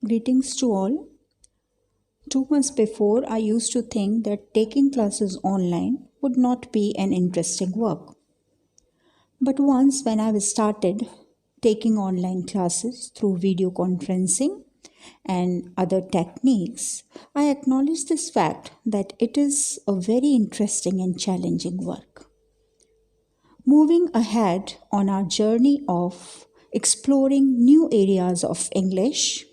Greetings to all. 2 months before, I used to think that taking classes online would not be an interesting work. But once, when I started taking online classes through video conferencing and other techniques, I acknowledged this fact that it is a very interesting and challenging work. Moving ahead on our journey of exploring new areas of English,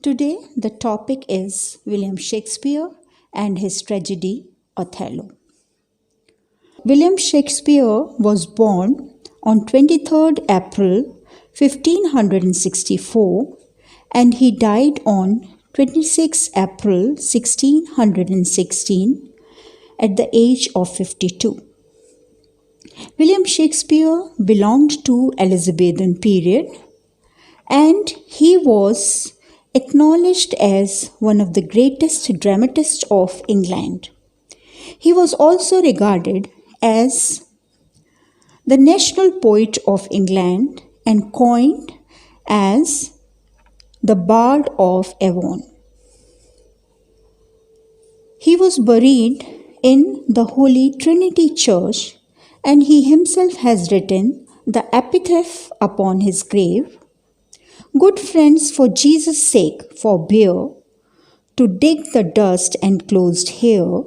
today, the topic is William Shakespeare and his tragedy Othello. William Shakespeare was born on 23rd April 1564 and he died on 26 April 1616 at the age of 52. William Shakespeare belonged to Elizabethan period and he was acknowledged as one of the greatest dramatists of England. He was also regarded as the national poet of England and coined as the Bard of Avon. He was buried in the Holy Trinity Church and he himself has written the epitaph upon his grave. Good friends, for Jesus' sake, forbear to dig the dust enclosed here.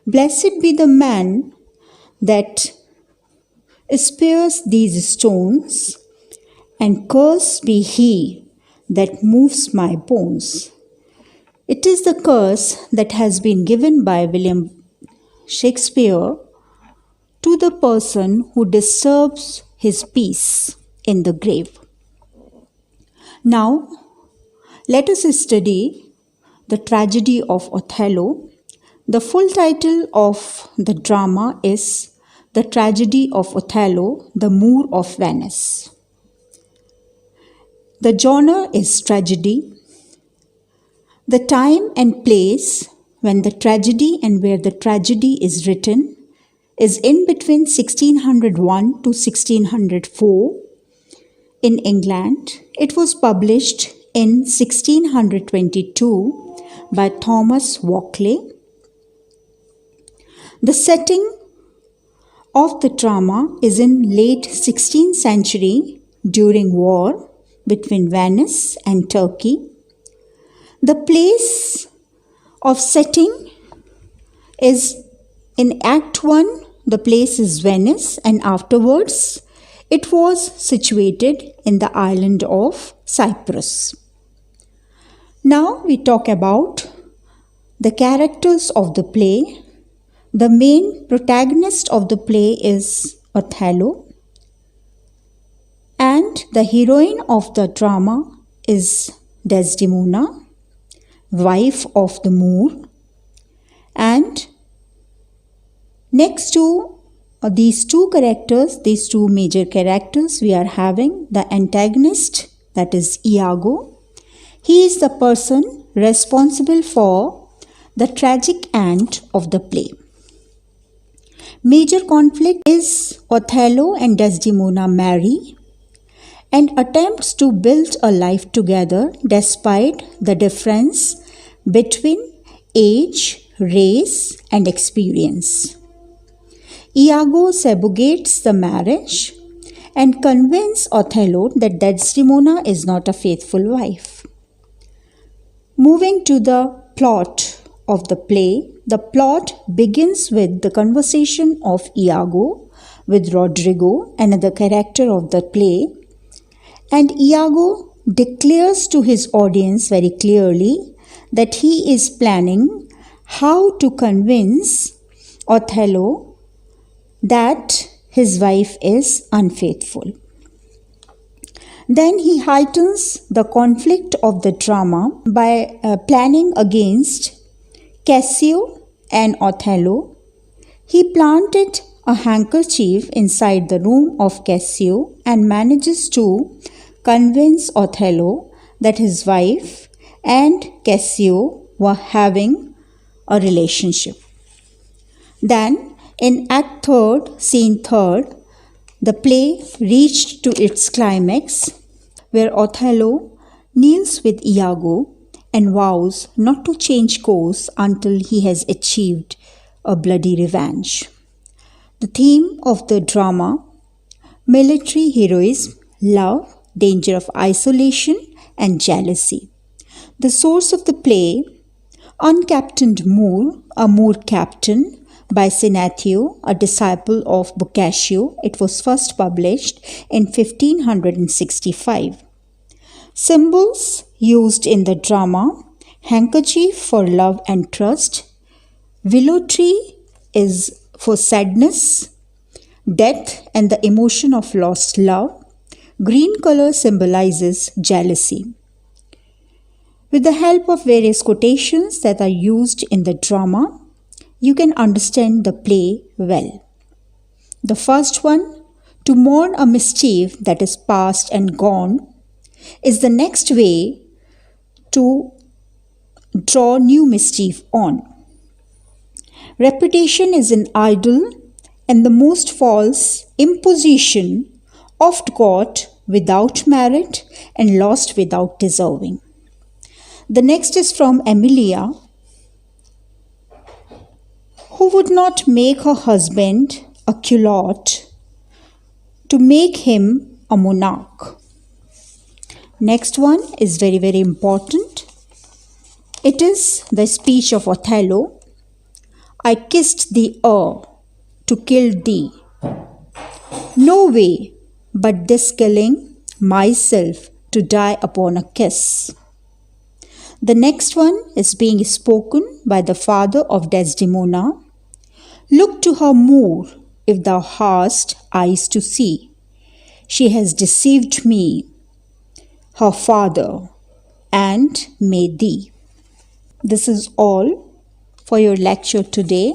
Blessed be the man that spares these stones, and cursed be he that moves my bones. It is the curse that has been given by William Shakespeare to the person who disturbs his peace in the grave. Now, let us study the tragedy of Othello. The full title of the drama is The Tragedy of Othello, the Moor of Venice. The genre is tragedy. The time and place when the tragedy and where the tragedy is written is in between 1601 to 1604 in England. It was published in 1622 by Thomas Walkley. The setting of the drama is in late 16th century during war between Venice and Turkey. The place of setting is in Act 1, the place is Venice, and afterwards it was situated in the island of Cyprus. Now we talk about the characters of the play. The main protagonist of the play is Othello, and the heroine of the drama is Desdemona, wife of the Moor. And next to these two major characters, we are having the antagonist, that is Iago. He is the person responsible for the tragic end of the play. Major conflict is Othello and Desdemona marry and attempts to build a life together despite the difference between age, race, and experience. Iago subjugates the marriage and convinces Othello that Desdemona is not a faithful wife. Moving to the plot of the play, the plot begins with the conversation of Iago with Rodrigo, another character of the play, and Iago declares to his audience very clearly that he is planning how to convince Othello that his wife is unfaithful. Then he heightens the conflict of the drama by planning against Cassio and Othello. He planted a handkerchief inside the room of Cassio and manages to convince Othello that his wife and Cassio were having a relationship. Then in Act 3rd, Scene 3rd, the play reached to its climax where Othello kneels with Iago and vows not to change course until he has achieved a bloody revenge. The theme of the drama: military heroism, love, danger of isolation, and jealousy. The source of the play: Uncaptained Moor, a Moor Captain, by Senecio, a disciple of Boccaccio. It was first published in 1565. Symbols used in the drama: handkerchief for love and trust, willow tree is for sadness, death and the emotion of lost love, green color symbolizes jealousy. With the help of various quotations that are used in the drama, you can understand the play well. The first one: to mourn a mischief that is past and gone, is the next way to draw new mischief on. Reputation is an idol and the most false imposition, oft got without merit and lost without deserving. The next is from Emilia. Who would not make her husband a culotte to make him a monarch? Next one is very, very important. It is the speech of Othello. I kissed thee to kill thee. No way but this killing myself to die upon a kiss. The next one is being spoken by the father of Desdemona. Look to her more if thou hast eyes to see. She has deceived me, her father, and made thee. This is all for your lecture today.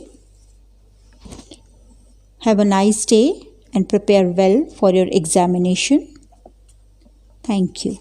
Have a nice day and prepare well for your examination. Thank you.